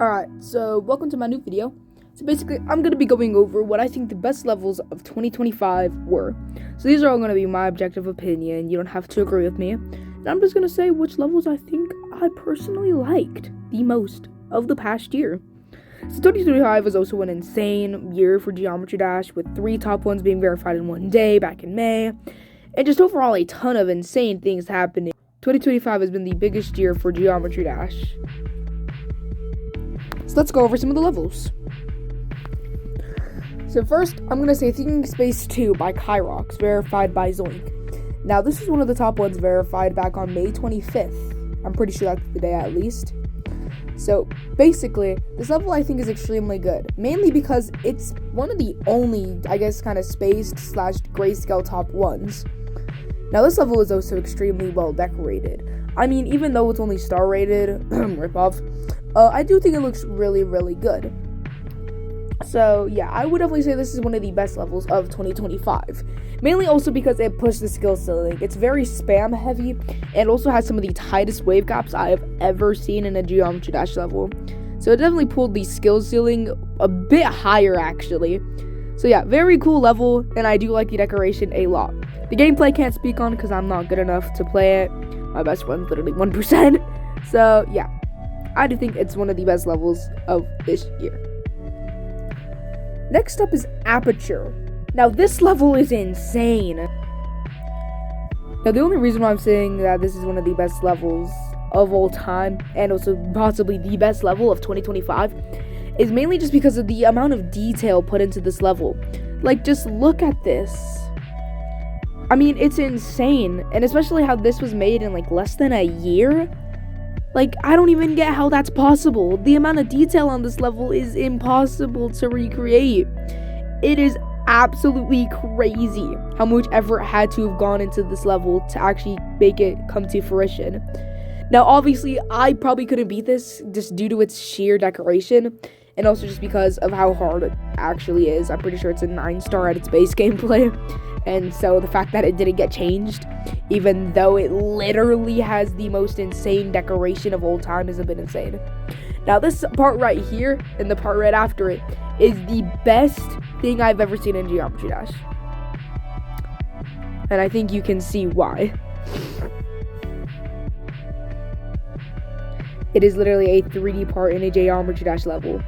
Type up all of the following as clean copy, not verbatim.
Alright, so welcome to my new video. So basically, I'm going to be going over what I think the best levels of 2025 were. So these are all going to be my objective opinion. You don't have to agree with me. And I'm just going to say which levels I think I personally liked the most of the past year. So 2025 was also an insane year for Geometry Dash, with 3 top ones being verified in one day back in May. And just overall a ton of insane things happening. 2025 has been the biggest year for Geometry Dash. So let's go over some of the levels. So first, I'm going to say Thinking Space 2 by Kyrox, verified by Zoink. Now, this is one of the top ones verified back on May 25th. I'm pretty sure that's the day at least. So, basically, this level I think is extremely good. Mainly because it's one of the only, I guess, kind of spaced / grayscale top ones. Now, this level is also extremely well decorated. I mean, even though it's only star rated, ripoff, I do think it looks really, really good. So, yeah, I would definitely say this is one of the best levels of 2025. Mainly also because it pushed the skill ceiling. It's very spam heavy, and also has some of the tightest wave gaps I have ever seen in a Geometry Dash level. So it definitely pulled the skill ceiling a bit higher, actually. So yeah, very cool level, and I do like the decoration a lot. The gameplay can't speak on because I'm not good enough to play it. My best friend's literally 1%. So yeah, I do think it's one of the best levels of this year. Next up is Aperture. Now this level is insane. Now the only reason why I'm saying that this is one of the best levels of all time, and also possibly the best level of 2025, is mainly just because of the amount of detail put into this level. Like, just look at this. I mean, it's insane, and especially how this was made in like less than a year. Like, I don't even get how that's possible. The amount of detail on this level is impossible to recreate. It is absolutely crazy how much effort had to have gone into this level to actually make it come to fruition. Now, obviously, I probably couldn't beat this just due to its sheer decoration, and also just because of how hard it actually is. I'm pretty sure it's a 9-star at its base gameplay. And so the fact that it didn't get changed, even though it literally has the most insane decoration of all time, is a bit insane. Now this part right here, and the part right after it, is the best thing I've ever seen in Geometry Dash. And I think you can see why. It is literally a 3D part in a Geometry Dash level.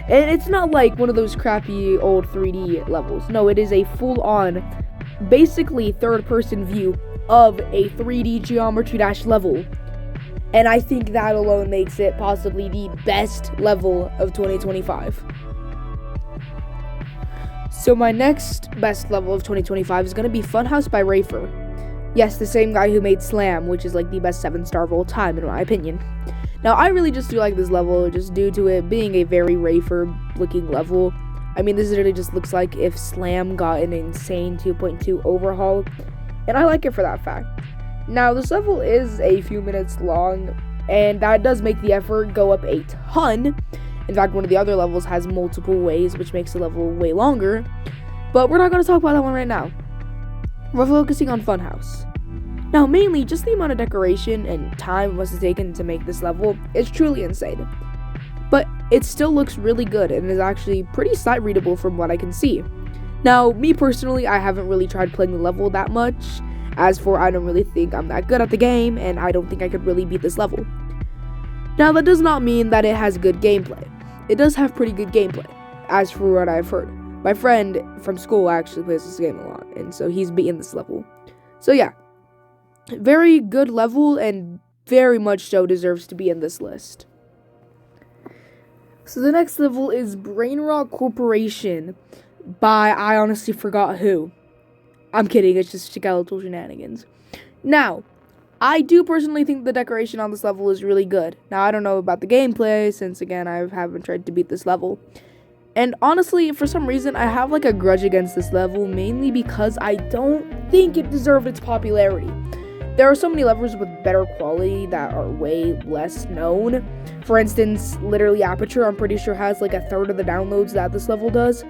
And it's not like one of those crappy old 3D levels. No, it is a full-on, basically third-person view of a 3D Geometry Dash level. And I think that alone makes it possibly the best level of 2025. So my next best level of 2025 is going to be Funhouse by Rafer. Yes, the same guy who made Slam, which is like the best 7-star of all time in my opinion. Now, I really just do like this level, just due to it being a very Rafer-looking level. I mean, this literally just looks like if Slam got an insane 2.2 overhaul, and I like it for that fact. Now, this level is a few minutes long, and that does make the effort go up a ton. In fact, one of the other levels has multiple ways, which makes the level way longer, but we're not going to talk about that one right now. We're focusing on Funhouse. Now, mainly, just the amount of decoration and time it must have taken to make this level is truly insane. But it still looks really good and is actually pretty sight readable from what I can see. Now, me personally, I haven't really tried playing the level that much. As for, I don't really think I'm that good at the game, and I don't think I could really beat this level. Now, that does not mean that it has good gameplay. It does have pretty good gameplay, as for what I've heard. My friend from school actually plays this game a lot, and so he's beaten this level. So yeah. Very good level, and very much so deserves to be in this list. So the next level is Brainrot Corporation by I honestly forgot who. I'm kidding, it's just skeletal shenanigans. Now, I do personally think the decoration on this level is really good. Now, I don't know about the gameplay, since again, I haven't tried to beat this level. And honestly, for some reason, I have like a grudge against this level, mainly because I don't think it deserved its popularity. There are so many levels with better quality that are way less known. For instance, literally Aperture, I'm pretty sure has like a third of the downloads that this level does.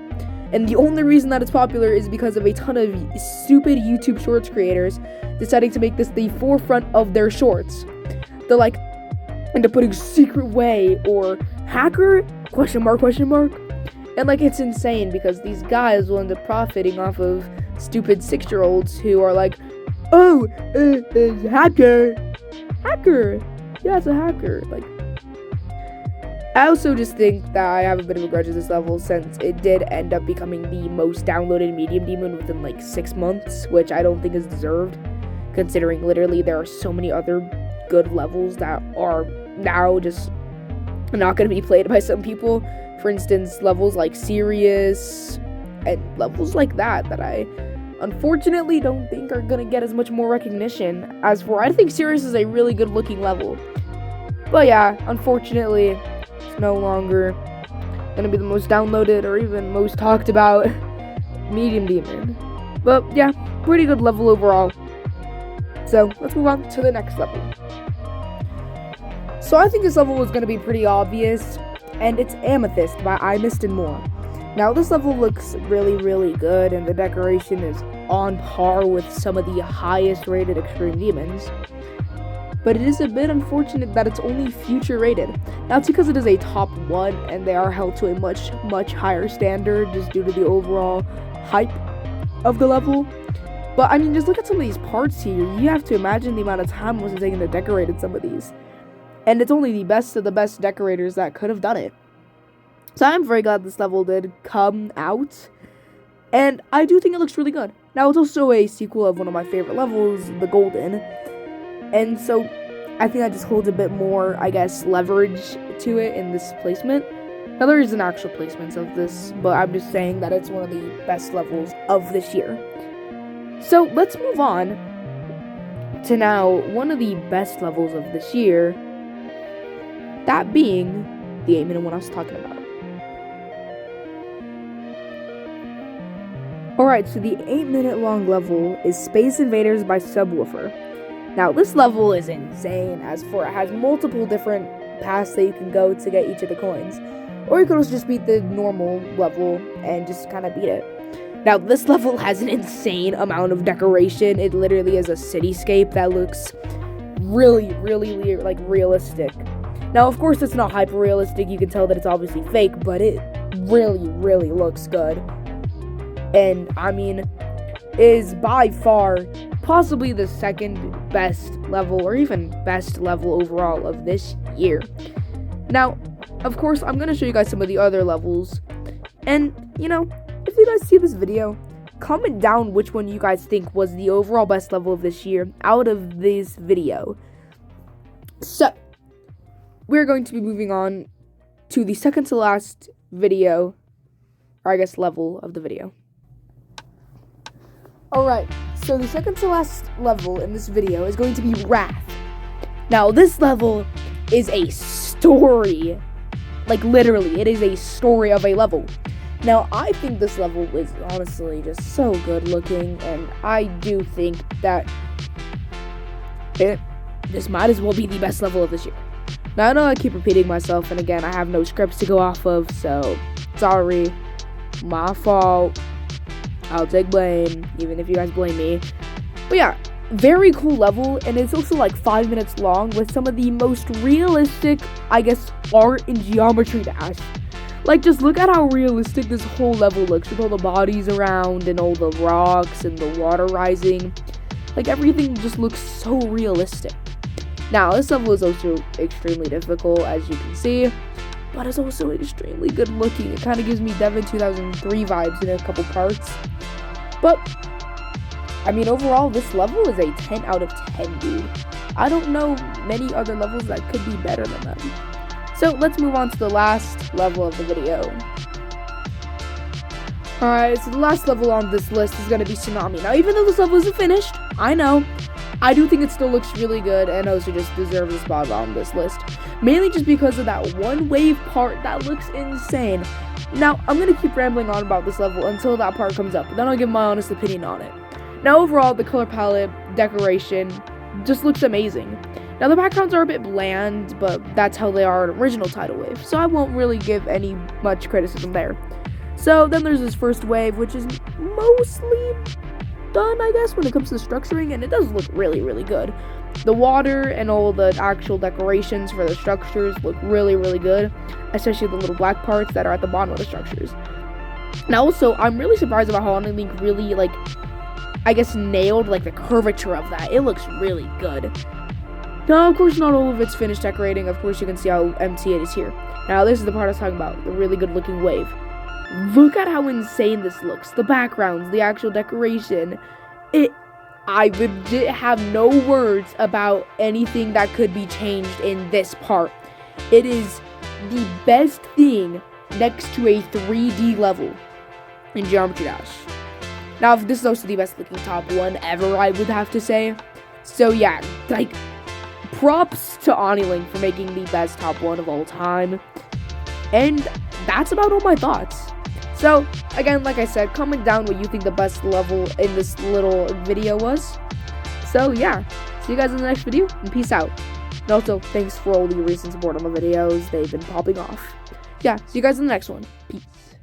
And the only reason that it's popular is because of a ton of stupid YouTube Shorts creators deciding to make this the forefront of their shorts. They're like, into putting secret way or hacker? Question mark, question mark. And like, it's insane because these guys will end up profiting off of stupid 6-year-olds who are like, oh, hacker. Yeah, it's a hacker. Like, I also just think that I have a bit of a grudge at this level since it did end up becoming the most downloaded medium demon within like 6 months, which I don't think is deserved, considering literally there are so many other good levels that are now just not going to be played by some people. For instance, levels like Sirius and levels like that I unfortunately don't think are going to get as much more recognition as for. I think Sirius is a really good looking level. But yeah, unfortunately, it's no longer going to be the most downloaded or even most talked about medium demon. But yeah, pretty good level overall. So let's move on to the next level. So I think this level is going to be pretty obvious, and it's Amethyst by Amethyst and more. Now this level looks really, really good, and the decoration is on par with some of the highest rated extreme demons. But it is a bit unfortunate that it's only future rated. Now it's because it is a top 1, and they are held to a much, much higher standard just due to the overall hype of the level. But I mean, just look at some of these parts here. You have to imagine the amount of time it was taking to decorate some of these. And it's only the best of the best decorators that could have done it. So I'm very glad this level did come out. And I do think it looks really good. Now, it's also a sequel of one of my favorite levels, the Golden. And so I think that just holds a bit more, I guess, leverage to it in this placement. Now, there isn't actual placements of this, but I'm just saying that it's one of the best levels of this year. So let's move on to now one of the best levels of this year. That being the 8-minute one I was talking about. Alright, so the 8-minute long level is Space Invaders by Subwoofer. Now, this level is insane, as for it has multiple different paths that you can go to get each of the coins. Or you could also just beat the normal level and just kind of beat it. Now, this level has an insane amount of decoration. It literally is a cityscape that looks really, really, like, realistic. Now, of course, it's not hyper-realistic. You can tell that it's obviously fake, but it really, really looks good. And, I mean, is by far possibly the second best level, or even best level overall of this year. Now, of course, I'm going to show you guys some of the other levels. And, you know, if you guys see this video, comment down which one you guys think was the overall best level of this year out of this video. So, we're going to be moving on to the second to last video, or I guess level of the video. Alright, so the second to last level in this video is going to be Wrath. Now, this level is a story. Like, literally, it is a story of a level. Now, I think this level is honestly just so good looking, and I do think that this might as well be the best level of this year. Now, I know I keep repeating myself, and again, I have no scripts to go off of, so sorry, my fault. I'll take blame, even if you guys blame me. But yeah, very cool level, and it's also like 5 minutes long with some of the most realistic, I guess, art and geometry dash. Like, just look at how realistic this whole level looks with all the bodies around and all the rocks and the water rising. Like, everything just looks so realistic. Now, this level is also extremely difficult, as you can see, but it's also extremely good looking. It kind of gives me Devin 2003 vibes in a couple parts. But, I mean, overall, this level is a 10 out of 10, dude. I don't know many other levels that could be better than them. So, let's move on to the last level of the video. Alright, so the last level on this list is going to be Tsunami. Now, even though this level isn't finished, I know, I do think it still looks really good and also just deserves a spot on this list. Mainly just because of that one wave part that looks insane. Now, I'm going to keep rambling on about this level until that part comes up, then I'll give my honest opinion on it. Now, overall, the color palette, decoration, just looks amazing. Now, the backgrounds are a bit bland, but that's how they are in original Tidal Wave, so I won't really give any much criticism there. So, then there's this first wave, which is mostly done, I guess, when it comes to structuring, and it does look really, really good. The water and all the actual decorations for the structures look really, really good, especially the little black parts that are at the bottom of the structures. Now also, I'm really surprised about how Unlink really, like, I guess nailed, like, the curvature of that. It looks really good. Now, of course, not all of it's finished decorating. Of course, you can see how empty it is here. Now, this is the part I was talking about, the really good looking wave. Look at how insane this looks. The backgrounds, the actual decoration. I legit have no words about anything that could be changed in this part. It is the best thing next to a 3D level in Geometry Dash. Now, this is also the best looking top one ever, I would have to say. So yeah, like, props to Onilink for making the best top one of all time. And that's about all my thoughts. So, again, like I said, comment down what you think the best level in this little video was. So, yeah. See you guys in the next video, and peace out. And also, thanks for all the recent support on the videos. They've been popping off. Yeah, see you guys in the next one. Peace.